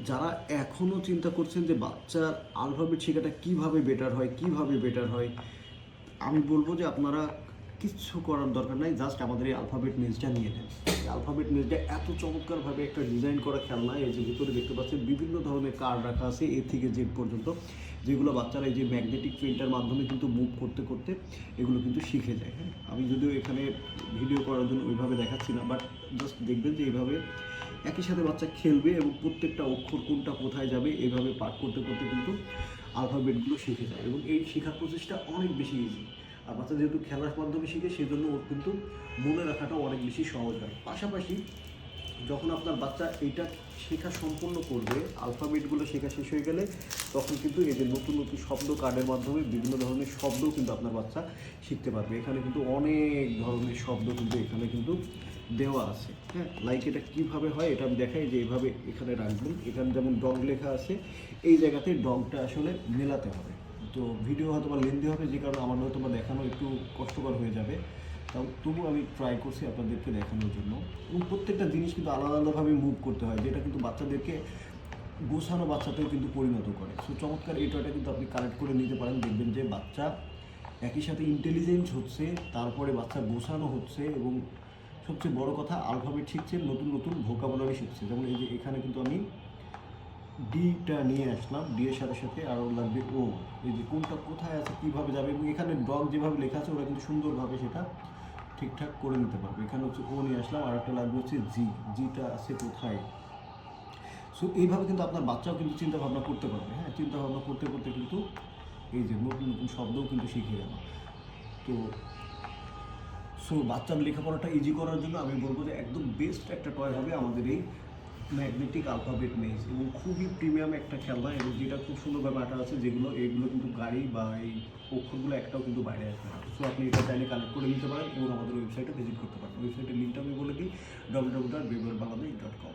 যারা এখনও চিন্তা করছেন যে বাচ্চার আলফাবেট শেখাটা কীভাবে বেটার হয়, আমি বলবো যে আপনারা কিচ্ছু করার দরকার নাই, জাস্ট আমাদের এই আলফাবেট মেজটা নিয়ে নেন। এই আলফাবেট মেজটা এত চমৎকারভাবে একটা ডিজাইন করা খেলনা, এই যে ভিতরে দেখতে পাচ্ছেন বিভিন্ন ধরনের কার্ড রাখা আছে এ থেকে জেড পর্যন্ত, যেগুলো বাচ্চারা এই যে ম্যাগনেটিক ফিল্ডের মাধ্যমে কিন্তু মুভ করতে করতে এগুলো কিন্তু শিখে যায়। হ্যাঁ, আমি যদিও এখানে ভিডিও করার জন্য ওইভাবে দেখাচ্ছি না, বাট জাস্ট দেখবেন যে এইভাবে একই সাথে বাচ্চা খেলবে এবং প্রত্যেকটা অক্ষর কোনটা কোথায় যাবে এভাবে পাঠ করতে করতে কিন্তু আলফাবেটগুলো শিখে যায়, এবং এই শেখার প্রসেসটা অনেক বেশি ইজি। আর বাচ্চা যেহেতু খেলার মাধ্যমে শিখে, সেই জন্য ওর কিন্তু মনে রাখাটা অনেক বেশি সহজ হয়। পাশাপাশি যখন আপনার বাচ্চা এইটা শেখা সম্পূর্ণ করবে, আলফাবেটগুলো শেখা শেষ হয়ে গেলে, তখন কিন্তু এই যে নতুন নতুন শব্দ কার্ডের মাধ্যমে বিভিন্ন ধরনের শব্দও কিন্তু আপনার বাচ্চা শিখতে পারবে। এখানে কিন্তু অনেক ধরনের শব্দ কিন্তু এখানে কিন্তু দেওয়া আছে। হ্যাঁ, লাইক এটা কীভাবে হয় এটা আমি দেখাই, যে এইভাবে এখানে রাখবেন, এখানে যেমন ডং লেখা আছে, এই জায়গাতে ডংটা আসলে মেলাতে হবে। তো ভিডিও হয়তো বা লেন্দি হবে, যে কারণে আমার হয়তো বা দেখানো একটু কষ্টকর হয়ে যাবে, তবু আমি ট্রাই করছি আপনাদেরকে দেখানোর জন্য। এবং প্রত্যেকটা জিনিস কিন্তু আলাদা আলাদাভাবে মুভ করতে হয়, যেটা কিন্তু বাচ্চাদেরকে গোছানো বাচ্চাতেও কিন্তু পরিণত করে। সো চমৎকার এই টয়টা কিন্তু আপনি কালেক্ট করে নিতে পারেন, দেখবেন যে বাচ্চা একই সাথে ইন্টেলিজেন্ট হচ্ছে, তারপরে বাচ্চা গোছানো হচ্ছে, এবং সবচেয়ে বড় কথা আলফাবেট শিখছে, নতুন নতুন ভোকাবুলারি শিখছে। যেমন এই যে এখানে কিন্তু আমি ডিটা নিয়ে আসলাম, ডি এর সাথে সাথে আরও লাগবে ও, এই যে কোনটা কোথায় আছে কীভাবে যাবে, এবং এখানে ডগ যেভাবে লেখা আছে ওরা কিন্তু সুন্দরভাবে সেটা ঠিকঠাক করে নিতে পারবে। এখানে হচ্ছে ও নিয়ে আসলাম, আর একটা লাগবে হচ্ছে জি, জিটা আছে কোথায়। সো এইভাবে কিন্তু আপনার বাচ্চাও কিন্তু চিন্তা ভাবনা করতে পারবে। হ্যাঁ, চিন্তা ভাবনা করতে করতে কিন্তু এই যে নতুন নতুন শব্দও কিন্তু শিখে গেল। তো বাচ্চার লেখাপড়াটা ইজি করার জন্য আমি বলবো যে একদম বেস্ট একটা টয় হবে আমাদের এই ম্যাগনেটিক আলফাবেট মেজ, এবং খুবই প্রিমিয়াম একটা খেলনা, এবং যেটা খুব সুন্দরভাবে আটা আছে, এগুলো কিন্তু গাড়ি বা এই অক্ষরগুলো একটাও কিন্তু বাইরে আসবে না। সো আপনি এটা চাইলে কালেক্ট করে নিতে পারেন এবং আমাদের ওয়েবসাইটে ভিজিট করতে পারেন। ওয়েবসাইটের লিঙ্কটা আমি বলে দিই, www.babyworldbangladesh.com।